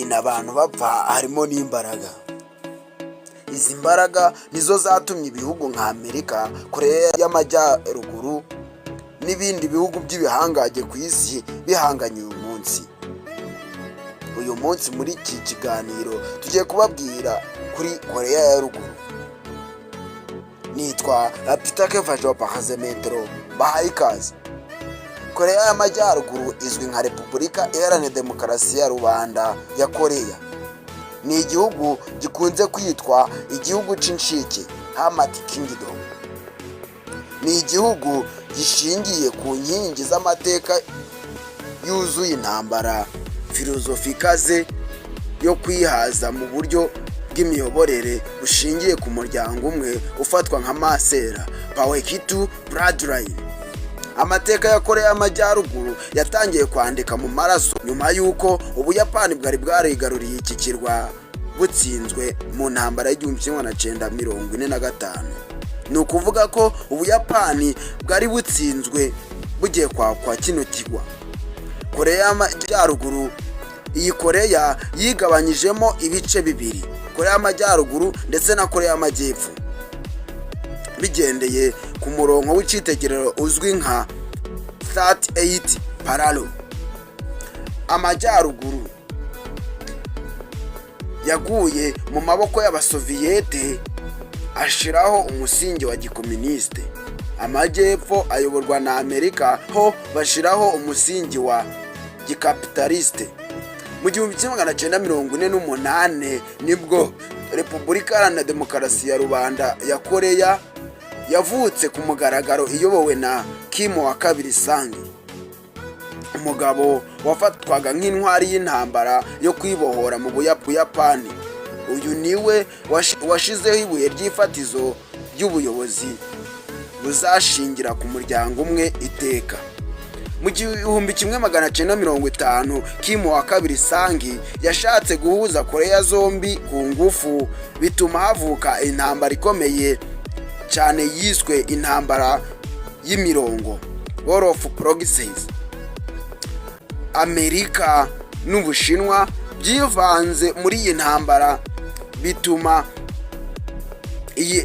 bintu abantu bapfa harimo n'imbaraga. Izi mbaraga nizo zatumye ibihugu nka Amerika, Koreya y'Amajyaruguru n'ibindi bihugu by'ibihangage ku isi bihanganye uyu munsi. Uyu munsi muri iki kiganiro tugiye kubabwira kuri Koreya ya ruguru. Nitwa Pitake Vajo Pakazemetro, bahaye ikaze. Koreya y'Amajyaruguru izwi nka Repubulika Iharanira Demokarasi ya Rubanda ya Koreya. Ni igihugu gikunze kwitwa igihugu c'inshike, Hamad Kingdom. Ni igihugu gishingiye ku nkingi z'amateka yuzuye intambara, filozofi ikaze yo kwihaza mu buryo bw'imiyoborere bushingiye ku muryango umwe ufatwa nka masera, Pawekitu Bloodline. Amateka ya Koreya y'Amajyaruguru yatangiye kwandika mu maraso nyuma y'uko Ubuyapani bwari bwarigaruriye iki kirwa butsinzwe mu ntambara y'1945. Ni ukuvuga ko Ubuyapani bwari butsinzwe bugiye kwa kino kigwa. Koreya y'Amajyaruguru, iyi Koreya yigabanyijemo ibice bibiri, Koreya y'Amajyaruguru ndetse na Koreya y'Amajyepfo, bigendeye ku murongo w'icitegererezo uzwi nka 38 parallel. Amajyaruguru yaguye mu maboko y'Abasoviyete ashiraho umusingi wa gikomuniste. Amajyepfo ayoborwa na Amerika ho bashiraho umusingi wa gikapitaliste. Mu 1948 nibwo Repubulika Iharanira Demokarasi ya Rubanda ya Koreya yavutse ku mugaragaro iyobowe na Kim wa kabiri Sang, umugabo wafatwaga nk'intwari y'intambara yo kwibohora mu Buyapani. Uyu niwe washizeho ibuye ry'ifatizo ry'ubuyobozi buzashingira ku muryango umwe iteka. Mu 1950 Kim wa kabiri Sang yashatse guhuza Koreya zombi ku ngufu, bituma havuka intambara ikomeye cyane yiswe intambara y'imirongo, War of Proxies. Amerika n'Ubushinwa byivanze muri iyi ntambara, bituma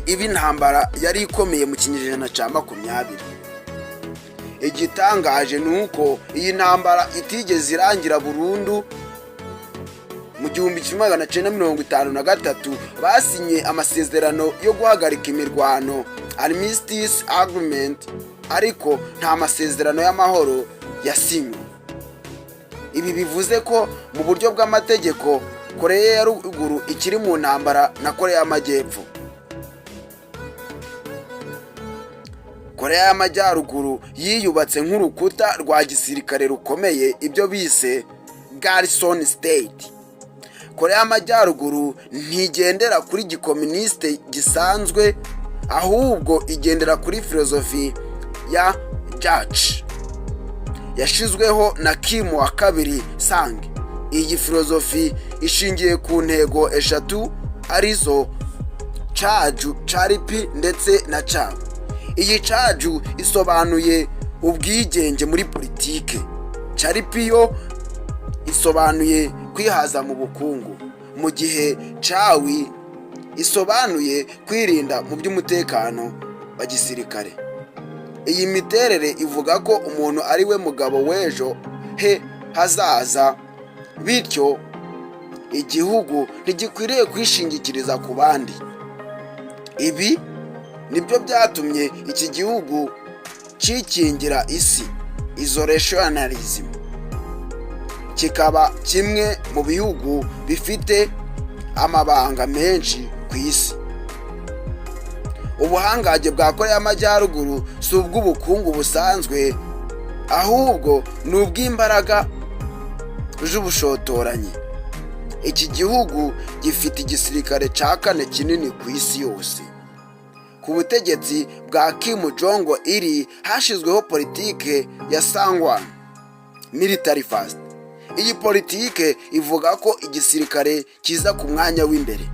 ibi ntambara yari ikomeye mu kinyejana cya 20. Igitangaje nuko iyi ntambara itigeze irangira burundu. Mu 1953 basinye amasezerano yo guhagarika imirwano, Armistice Agreement, ariko nta masezerano y'amahoro yasinywe. Ibi bivuze ko mu buryo bw'amategeko Koreya ya ruguru ikiri mu ntambara na Koreya y'Amajyepfo. Koreya y'Amajyaruguru yiyubatse nk'urukuta rwa gisirikare rukomeye, ibyo bise Garrison State. Koreya y'Amajyaruguru ntigendera kuri gikomuniste gisanzwe, ahubwo igendera kuri filozofi ya Judge yashizweho na Kim wa kabiri Sang. Iyi filozofi ishingiye ku ntego eshatu arizo Chaju, Charipi ndetse na Cha. Iyi Chaju isobanuye ubwigenge muri politike, Charipi yo isobanuye kwihaza mu bukungu, mu gihe Chawi isobanuye kwirinda mu by'umutekano wa gisirikare. Iyi miterere ivuga ko umuntu ari we mugabo w'ejo he hazaza, bityo igihugu ntigikwiriye kwishingikiriza ku bandi. Ibi nibyo byatumye iki gihugu cikingira isi, isolationism, kikaba kimwe mu bihugu bifite amabanga menshi ku isi. Ubuhangage bwa Koreya y'Amajyaruguru si ubw'ubukungu busanzwe, ahubwo ni ubw'imbaraga z'ubushotoranyi. Iki gihugu gifite igisirikare cya kane kinini ku isi yose. Ku butegetsi bwa Kim Jong-il hashizweho politike ya Sangwan, Military First. Iyi politike ivuga ko igisirikare kiza ku mwanya w'imbere.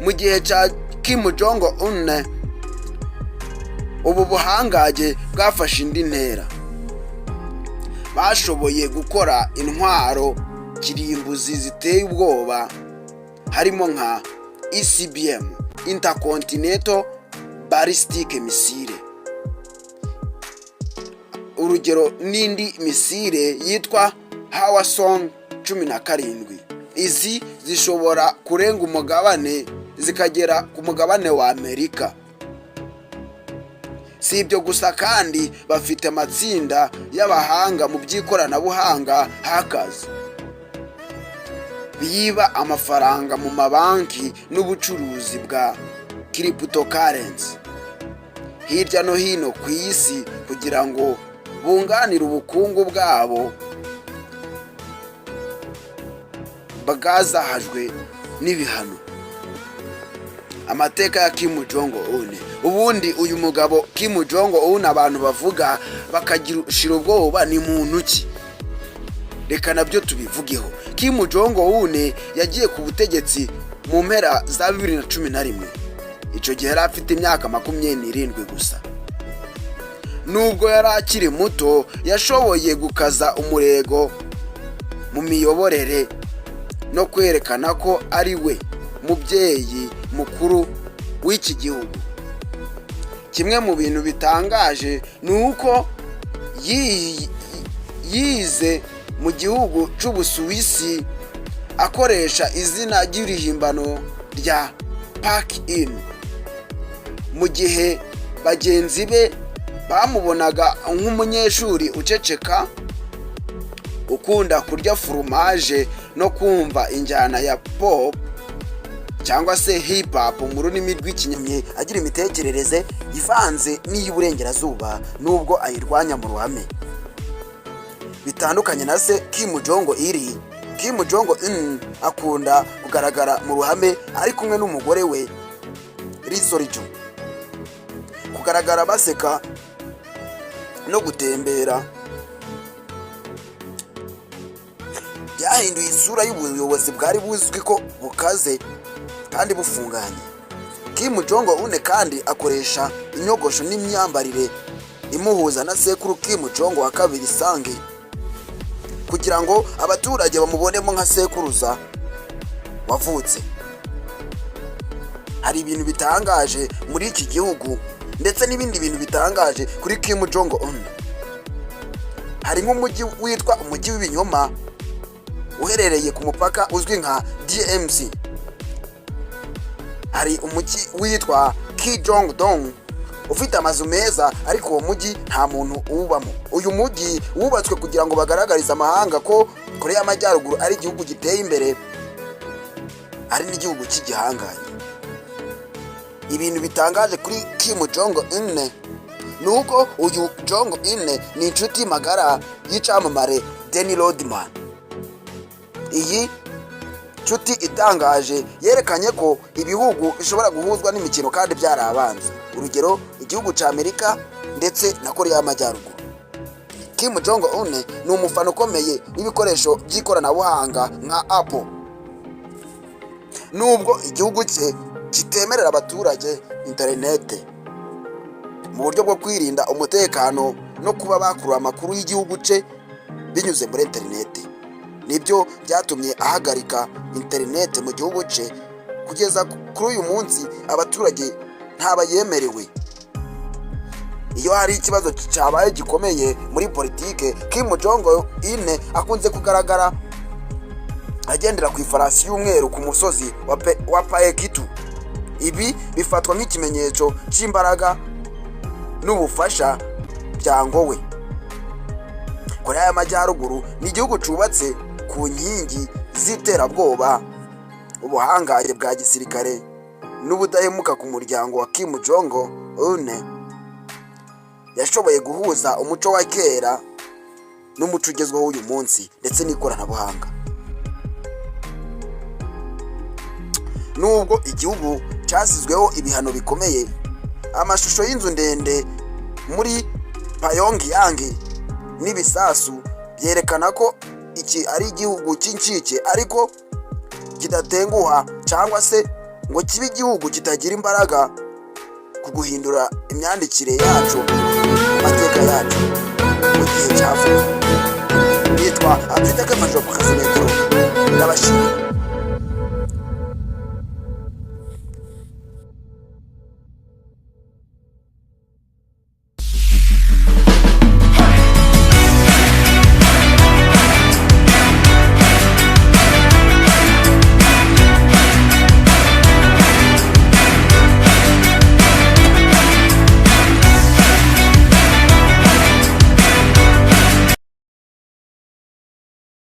Mu gihe cya Kim Jong-un ubu buhangage bwafashe indi ntera. Bashoboye gukora intwaro kirimbuzi ziteye ubwoba harimo nka ICBM Intercontinental Ballistic Missile, urugero n'indi misile yitwa Hwasong 17. Izi zishobora kurenga umugabane zikagera ku mugabane wa Amerika. Si ibyo gusa kandi bafite amatsinda y'abahanga mu by'ikoranabuhanga hackers biba amafaranga mu mabanki n'ubucuruzi bwa cryptocurrency hirya no hino ku isi kugira ngo bunganire ubukungu bwabo bwazahajwe n'ibihano. Amateka ya Kim Jong-un. Ubundi uyu mugabo Kim Jong-un abantu bavuga bakagishira ubwoba ni muntu ki? Reka nabyo tubivugeho. Kim Jong-un yagiye ku butegetsi mu mpera za 2011. Icyo gihe yari afite imyaka 27 gusa. Nubwo yari akiri muto yashoboye gukaza umurego mu miyoborere no kwerekana ko ari we mubyeyi mukuru w'iki gihugu. Kimwe mu bintu bitangaje ni uko yize mu gihugu cy'Ubusuwisi akoresha izina ry'irihimbano rya Park-in, mu gihe bagenzi be bamubonaga nk'umunyeshuri uceceka ukunda kurya foromaje no kumva injyana ya pop cyangwa se hip hop mu rurimi rw'ikinyamye, agira imitekerereze ivanze n'iy'uburengerazuba nubwo ayirwanya mu ruhame. Bitandukanye na se Kim Jong-il, Kim Jong-un akunda kugaragara mu ruhame ari kumwe n'umugore we Ri Sol-ju, kugaragara baseka no gutembera. Yahinduye isura y'ubuyobozi bwari buzwi ko bukaze kandi bufunganye. Kim Jong-un kandi akoresha inyogosho n'imyambarire imuhuza na sekuru Kim Jong wa kabiri Sange kugira ngo abaturage bamubonemo nka sekuruza wavutse. Hari ibintu bitangaje muri iki gihugu ndetse n'ibindi bintu bitangaje kuri Kim Jong-un. Hari nk'umujyi witwa umujyi w'ibinyoma uherereye ku mupaka uzwi nka DMZ. Hari umujyi witwa Kijongdong ufite amazu meza ariko uwo mujyi nta muntu uwubamo. Uyu mujyi wubatswe kugira ngo bagaragarize amahanga ko Korea y'Amajyaruguru ari igihugu giteye imbere, ari n'igihugu cy'igihanganye. Ibintu bitangaje kuri Kim Jong-un ni uko uyu Jong-un ni inshuti magara y'icamamare Danny Rodman. Iyi nshuti itangaje yerekanye ko ibihugu bishobora guhuzwa n'imikino kandi byarabanze, urugero igihugu cya Amerika ndetse na Korea y'Amajyaruguru. Kim Jong-un ni umufana ukomeye w'ibikoresho by'ikoranabuhanga nka Apple, nubwo igihugu cye kitemerera abaturage interinete mu buryo bwo kwirinda umutekano no kuba bakurura amakuru y'igihugu cye binyuze muri interinete. Nibyo byatumye ahagarika interinete mu gihugu cye. Kugeza kuri uyu munsi abaturage ntabayemerewe. Iyo hari ikibazo cyabaye gikomeye muri politike, Kim Jong-un akunze kugaragara agendera ku ifarasi y'umweru ku musozi wa Paekitu. Ibi bifatwa nk'ikimenyetso cy'imbaraga n'ubufasha bya ngowe. Korea y'Amajyaruguru ni igihugu cyubatse ku nkingi z'iterabwoba, ubuhangaye bwa gisirikare n'ubudahemuka ku muryango wa Kim Jong-un. Yashoboye guhuza umuco wa kera n'umuco ugezweho uyu munsi ndetse n'ikoranabuhanga. Nubwo igihugu cyasizweho ibihano bikomeye, amashusho y'inzu ndende muri Pyongyang n'ibisasu byerekana ko iki ari igihugu cy'incike ariko kidatenguha cyangwa se ngo kibe igihugu kitagira imbaraga ku guhindura imyandikire yacu, amateka yacu mu gihe cya vuba. Nitwa Apita Kamajo Kazimetro. ndabashimira.